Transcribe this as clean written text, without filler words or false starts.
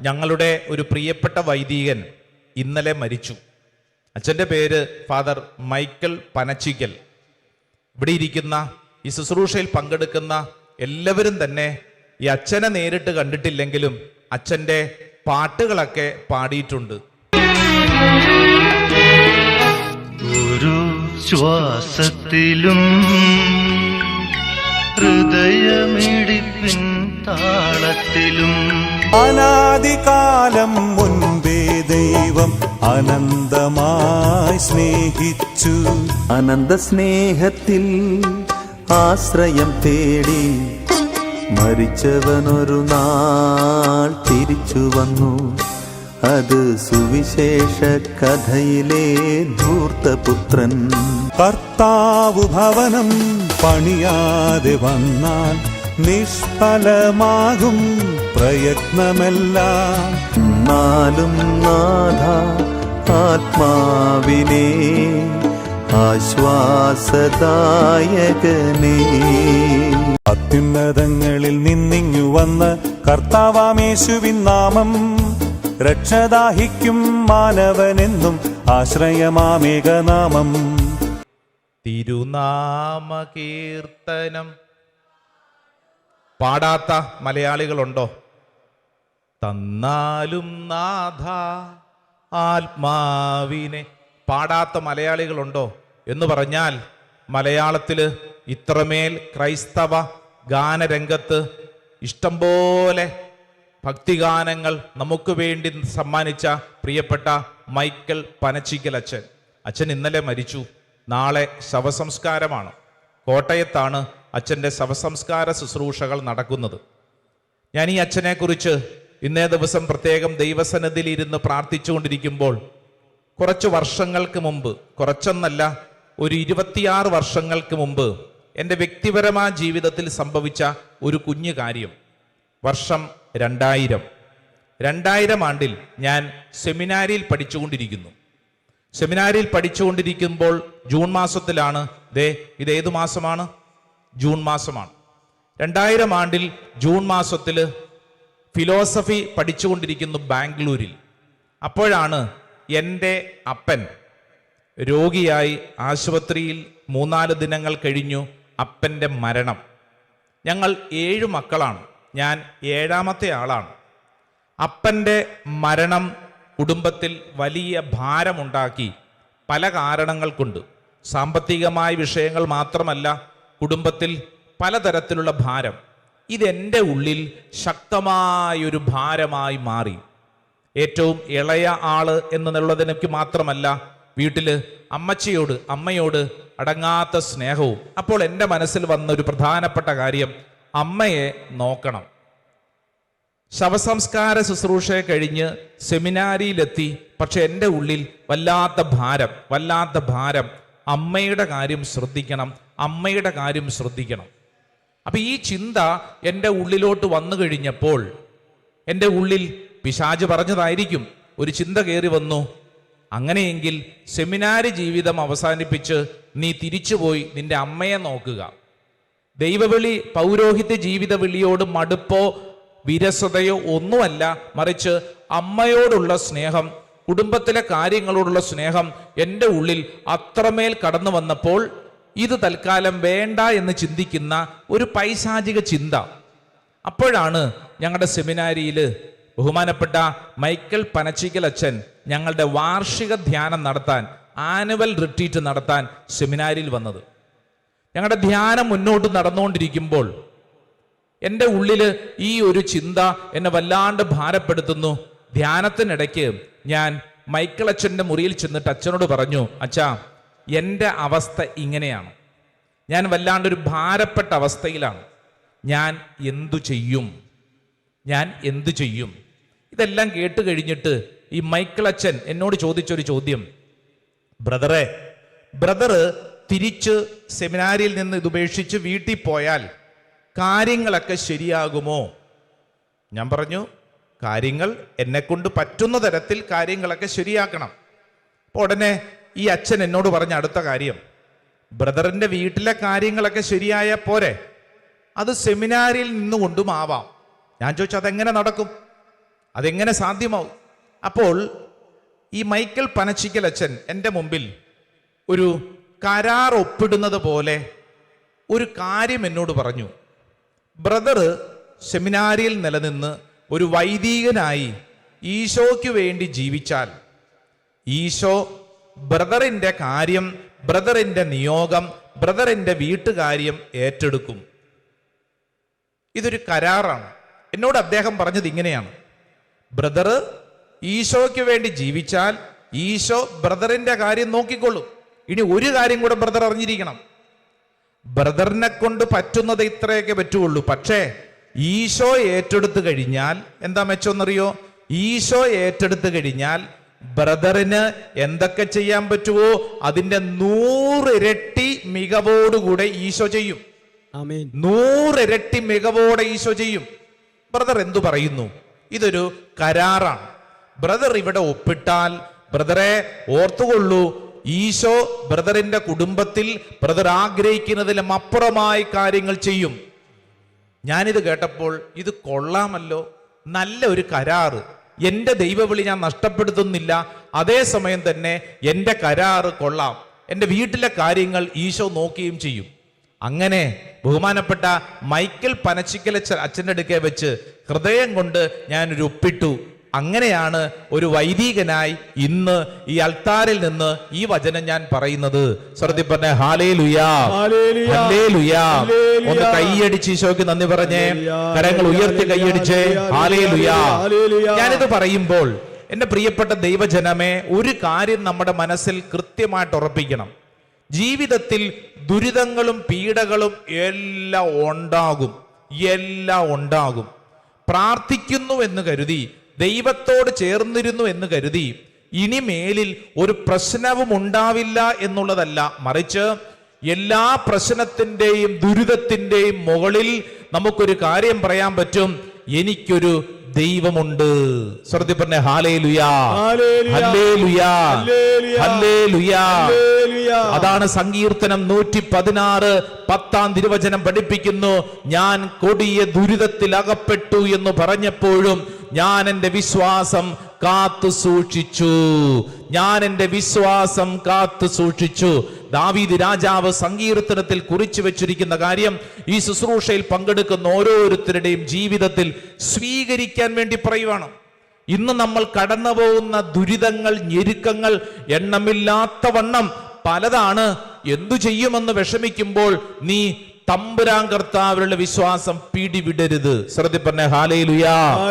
ഞങ്ങളുടെ ഒരു പ്രിയപ്പെട്ട വൈദികൻ ഇന്നലെ മരിച്ചു. അച്ഛൻ്റെ പേര് ഫാദർ മൈക്കിൾ പനച്ചിക്കൽ. ഇവിടെ ഇരിക്കുന്ന ഈ ശുശ്രൂഷയിൽ പങ്കെടുക്കുന്ന എല്ലാവരും തന്നെ ഈ അച്ഛനെ നേരിട്ട് കണ്ടിട്ടില്ലെങ്കിലും അച്ഛൻ്റെ പാട്ടുകളൊക്കെ പാടിയിട്ടുണ്ട്. ഒരു ശ്വാസത്തിലും ഹൃദയമിടിപ്പിൻ താളത്തിലും അനാദികാലം മുൻപേ ദൈവം അനന്തമായി സ്നേഹിച്ചു. അനന്ത സ്നേഹത്തിൽ ആശ്രയം തേടി മരിച്ചവനൊരു നാൾ തിരിച്ചു വന്നു. അത് സുവിശേഷ കഥയിലെ ധൂർത്തപുത്രൻ. കർത്താവ് ഭവനം പണിയാതെ വന്നാൽ നിഷ്ഫലമാകും പ്രയത്നമെല്ലാം. നാലും നാഥ ആത്മാവിനെ ആശ്വാസദായകനേ. അത്യുന്നതങ്ങളിൽ നിന്നിങ്ങു വന്ന കർത്താവാമേശുവിൻ നാമം രക്ഷദാഹിക്കും മാനവനെന്നും ആശ്രയമാമേകനാമം. തിരുനാമ കീർത്തനം പാടാത്ത മലയാളികളുണ്ടോ? തന്നാലും നാഥ ആത്മാവിനെ പാടാത്ത മലയാളികളുണ്ടോ എന്ന് പറഞ്ഞാൽ, മലയാളത്തിൽ ഇത്രമേൽ ക്രൈസ്തവ ഗാനരംഗത്ത് ഇഷ്ടംപോലെ ഭക്തിഗാനങ്ങൾ നമുക്ക് വേണ്ടി സമ്മാനിച്ച പ്രിയപ്പെട്ട മൈക്കിൾ പനച്ചിക്കൽ അച്ഛൻ. അച്ഛൻ ഇന്നലെ മരിച്ചു. നാളെ ശവസംസ്കാരമാണ്. കോട്ടയത്താണ് അച്ഛൻ്റെ ശവസംസ്കാര ശുശ്രൂഷകൾ നടക്കുന്നത്. ഞാൻ ഈ അച്ഛനെക്കുറിച്ച് ഇന്നേ ദിവസം പ്രത്യേകം ദൈവസന്നിധിയിൽ ഇരുന്ന് പ്രാർത്ഥിച്ചുകൊണ്ടിരിക്കുമ്പോൾ കുറച്ച് വർഷങ്ങൾക്ക് മുമ്പ്, കുറച്ചൊന്നല്ല, ഒരു 26 വർഷങ്ങൾക്ക് മുമ്പ് എൻ്റെ വ്യക്തിപരമായ ജീവിതത്തിൽ സംഭവിച്ച ഒരു കുഞ്ഞു കാര്യം. വർഷം 2000 ആണ്ടിൽ ഞാൻ സെമിനാരിയിൽ പഠിച്ചുകൊണ്ടിരിക്കുന്നു. സെമിനാരിയിൽ പഠിച്ചുകൊണ്ടിരിക്കുമ്പോൾ ജൂൺ മാസത്തിലാണ്. ഇതേതു മാസമാണ്? ജൂൺ മാസമാണ്. 2000 ആണ്ടിൽ ജൂൺ മാസത്തിൽ ഫിലോസഫി പഠിച്ചുകൊണ്ടിരിക്കുന്നു ബാംഗ്ലൂരിൽ. അപ്പോഴാണ് എൻ്റെ അപ്പൻ രോഗിയായി ആശുപത്രിയിൽ 3-4 ദിനങ്ങൾ കഴിഞ്ഞു അപ്പൻ്റെ മരണം. ഞങ്ങൾ 7 മക്കളാണ്. ഞാൻ 7ാമത്തെ ആളാണ്. അപ്പൻ്റെ മരണം കുടുംബത്തിൽ വലിയ ഭാരമുണ്ടാക്കി. പല കാരണങ്ങൾ കൊണ്ട്, സാമ്പത്തികമായ വിഷയങ്ങൾ മാത്രമല്ല, കുടുംബത്തിൽ പലതരത്തിലുള്ള ഭാരം. ഇതെൻ്റെ ഉള്ളിൽ ശക്തമായൊരു ഭാരമായി മാറി. ഏറ്റവും ഇളയ ആള് എന്നുള്ളതിനൊക്കെ മാത്രമല്ല, വീട്ടിൽ അമ്മയോട് അടങ്ങാത്ത സ്നേഹവും. അപ്പോൾ എൻ്റെ മനസ്സിൽ വന്നൊരു പ്രധാനപ്പെട്ട കാര്യം, അമ്മയെ നോക്കണം. ശവസംസ്കാര ശുശ്രൂഷയെ കഴിഞ്ഞ് സെമിനാരിയിലെത്തി. പക്ഷെ എൻ്റെ ഉള്ളിൽ വല്ലാത്ത ഭാരം. അമ്മയുടെ കാര്യം ശ്രദ്ധിക്കണം. അപ്പൊ ഈ ചിന്ത എൻ്റെ ഉള്ളിലോട്ട് വന്നു കഴിഞ്ഞപ്പോൾ, എൻ്റെ ഉള്ളിൽ പിശാച് പറഞ്ഞതായിരിക്കും, ഒരു ചിന്ത കയറി വന്നു. അങ്ങനെയെങ്കിൽ സെമിനാരി ജീവിതം അവസാനിപ്പിച്ച് നീ തിരിച്ചുപോയി നിന്റെ അമ്മയെ നോക്കുക. ദൈവവിളി, പൗരോഹിത്യ ജീവിത വിളിയോട് മടുപ്പോ വിരസതയോ ഒന്നുമല്ല, മറിച്ച് അമ്മയോടുള്ള സ്നേഹം, കുടുംബത്തിലെ കാര്യങ്ങളോടുള്ള സ്നേഹം എൻ്റെ ഉള്ളിൽ അത്രമേൽ കടന്നു വന്നപ്പോൾ ഇത് തൽക്കാലം വേണ്ട എന്ന് ചിന്തിക്കുന്ന ഒരു പൈശാചിക ചിന്ത. അപ്പോഴാണ് ഞങ്ങളുടെ സെമിനാരിയിൽ ബഹുമാനപ്പെട്ട മൈക്കിൾ പനച്ചിക്കൽ അച്ഛൻ ഞങ്ങളുടെ വാർഷിക ധ്യാനം നടത്താൻ, ആനുവൽ റിട്രീറ്റ് നടത്താൻ സെമിനാരിയിൽ വന്നത്. ഞങ്ങളുടെ ധ്യാനം മുന്നോട്ട് നടന്നുകൊണ്ടിരിക്കുമ്പോൾ എൻ്റെ ഉള്ളിൽ ഈ ഒരു ചിന്ത എന്നെ വല്ലാണ്ട് ഭാരപ്പെടുത്തുന്നു. ധ്യാനത്തിനിടയ്ക്ക് ഞാൻ മൈക്കിൾ അച്ഛൻ്റെ മുറിയിൽ ചെന്നിട്ട് അച്ഛനോട് പറഞ്ഞു, അച്ഛാ, എൻ്റെ അവസ്ഥ ഇങ്ങനെയാണ്. ഞാൻ വല്ലാണ്ടൊരു ഭാരപ്പെട്ട അവസ്ഥയിലാണ്. ഞാൻ എന്തു ചെയ്യും? ഇതെല്ലാം കേട്ട് കഴിഞ്ഞിട്ട് ഈ മൈക്കിൾ അച്ഛൻ എന്നോട് ചോദിച്ചൊരു ചോദ്യം, ബ്രദർ തിരിച്ച് സെമിനാരിയിൽ നിന്ന് ഇതുപേക്ഷിച്ച് വീട്ടിൽ പോയാൽ കാര്യങ്ങളൊക്കെ ശരിയാകുമോ? ഞാൻ പറഞ്ഞു, കാര്യങ്ങൾ എന്നെക്കൊണ്ട് പറ്റുന്ന തരത്തിൽ കാര്യങ്ങളൊക്കെ ശരിയാക്കണം. അപ്പോൾ ഉടനെ ഈ അച്ഛൻ എന്നോട് പറഞ്ഞ അടുത്ത കാര്യം, ബ്രദറിൻ്റെ വീട്ടിലെ കാര്യങ്ങളൊക്കെ ശരിയായ പോരെ, അത് സെമിനാരിയിൽ നിന്നുകൊണ്ടും ആവാം. ഞാൻ ചോദിച്ചു, അതെങ്ങനെ നടക്കും? അതെങ്ങനെ സാധ്യമാവും? അപ്പോൾ ഈ മൈക്കൽ പനച്ചിക്കൽ അച്ഛൻ എൻ്റെ മുമ്പിൽ ഒരു കരാർ ഒപ്പിടുന്നത് പോലെ ഒരു കാര്യം എന്നോട് പറഞ്ഞു. ബ്രദർ സെമിനാരിയിൽ നിലനിന്ന് ഒരു വൈദികനായി ഈശോയ്ക്ക് വേണ്ടി ജീവിച്ചാൽ ഈശോ ബ്രദറിൻ്റെ കാര്യം, ബ്രദറിൻ്റെ നിയോഗം, ബ്രദറിൻ്റെ വീട്ടുകാര്യം ഏറ്റെടുക്കും. ഇതൊരു കരാറാണ്. എന്നോട് അദ്ദേഹം പറഞ്ഞത് ഇങ്ങനെയാണ്: ബ്രദർ ഈശോയ്ക്ക് വേണ്ടി ജീവിച്ചാൽ ഈശോ ബ്രദറിൻ്റെ കാര്യം നോക്കിക്കൊള്ളും. ഇനി ഒരു കാര്യം കൂടെ ബ്രദർ അറിഞ്ഞിരിക്കണം. ബ്രദറിനെ കൊണ്ട് പറ്റുന്നത് ഇത്രയൊക്കെ പറ്റുള്ളൂ. പക്ഷേ ഈശോ ഏറ്റെടുത്തു കഴിഞ്ഞാൽ എന്താ മെച്ചമെന്നറിയോ? ഈശോ ഏറ്റെടുത്തു കഴിഞ്ഞാൽ ബ്രദറിന് എന്തൊക്കെ ചെയ്യാൻ പറ്റുമോ അതിന്റെ 100 ഇരട്ടി മികവോടുകൂടെ ഈശോ ചെയ്യും. 100 ഇരട്ടി മികവോടെ ഈശോ ചെയ്യും. ബ്രദർ എന്തു പറയുന്നു? ഇതൊരു കരാറാണ്. ബ്രദർ ഇവിടെ ഒപ്പിട്ടാൽ ബ്രദറെ ഓർത്തുകൊള്ളൂ, ഈശോ ബ്രദറിന്റെ കുടുംബത്തിൽ ബ്രദർ ആഗ്രഹിക്കുന്നതിലും അപ്പുറമായി കാര്യങ്ങൾ ചെയ്യും. ഞാനിത് കേട്ടപ്പോൾ ഇത് കൊള്ളാമല്ലോ, നല്ല ഒരു കരാറ്. എൻ്റെ ദൈവവിളി ഞാൻ നഷ്ടപ്പെടുത്തുന്നില്ല, അതേസമയം തന്നെ എൻ്റെ കരാറ് കൊള്ളാം, എൻ്റെ വീട്ടിലെ കാര്യങ്ങൾ ഈശോ നോക്കുകയും ചെയ്യും. അങ്ങനെ ബഹുമാനപ്പെട്ട മൈക്കൽ പനച്ചിക്കൽ അച്ഛൻ്റെ അടുക്കെ വെച്ച് ഹൃദയം കൊണ്ട് ഞാനൊരു ഒപ്പിട്ടു. അങ്ങനെയാണ് ഒരു വൈദികനായി ഇന്ന് ഈ അൾത്താരിൽ നിന്ന് ഈ വചനം ഞാൻ പറയുന്നത്. സ്വർഗ്ഗത്തിൽ പറഞ്ഞ ഹല്ലേലൂയാ, ഹല്ലേലൂയാ. ഒന്ന് കൈയടിച്ച് ഈശോയ്ക്ക് നന്ദി പറഞ്ഞേ, കരങ്ങൾ ഉയർത്തി കൈയടിച്ച് ഹല്ലേലൂയാ. ഞാനിത് പറയുമ്പോൾ എൻ്റെ പ്രിയപ്പെട്ട ദൈവജനമേ, ഒരു കാര്യം നമ്മുടെ മനസ്സിൽ കൃത്യമായിട്ട് ഉറപ്പിക്കണം. ജീവിതത്തിൽ ദുരിതങ്ങളും പീഡകളും എല്ലാം ഉണ്ടാകും. പ്രാർത്ഥിക്കുന്നു എന്ന് കരുതി, ദൈവത്തോട് ചേർന്നിരുന്നു എന്ന് കരുതി ഇനിമേലിൽ ഒരു പ്രശ്നവും ഉണ്ടാവില്ല എന്നുള്ളതല്ല. മറിച്ച് എല്ലാ പ്രശ്നത്തിൻ്റെയും ദുരിതത്തിൻ്റെയും മുകളിൽ നമുക്കൊരു കാര്യം പറയാൻ പറ്റും: എനിക്കൊരു ദൈവമുണ്ട്. സ്വർഗ്ഗത്തിൽ പറഞ്ഞ ഹല്ലേലൂയാ, ഹല്ലേലൂയാ, ഹല്ലേലൂയാ. അതാണ് സങ്കീർത്തനം 116 10-ാം തിരുവചനം പഠിപ്പിക്കുന്നു: ഞാൻ കൊടിയ ദുരിതത്തിൽ അകപ്പെട്ടു എന്ന് പറഞ്ഞപ്പോഴും ഞാൻ എൻ്റെ വിശ്വാസം കാത്തു സൂക്ഷിച്ചു. ദാവീദ് രാജാവ് സങ്കീർത്തനത്തിൽ കുറിച്ചു വെച്ചിരിക്കുന്ന കാര്യം ഈ ശുശ്രൂഷയിൽ പങ്കെടുക്കുന്ന ഓരോരുത്തരുടെയും ജീവിതത്തിൽ സ്വീകരിക്കാൻ വേണ്ടി പറയുവാണ്. ഇന്ന് നമ്മൾ കടന്നു പോകുന്ന ദുരിതങ്ങൾ, ഞെരുക്കങ്ങൾ എണ്ണമില്ലാത്ത വണ്ണം പലതാണ്. എന്തു ചെയ്യുമെന്ന് വിഷമിക്കുമ്പോൾ നീ തമ്പുരാൻ കർത്താവിലുള്ള വിശ്വാസം പിടിവിടരുത്. സ്വർഗ്ഗത്തിൽ പറഞ്ഞ ഹല്ലേലൂയാ.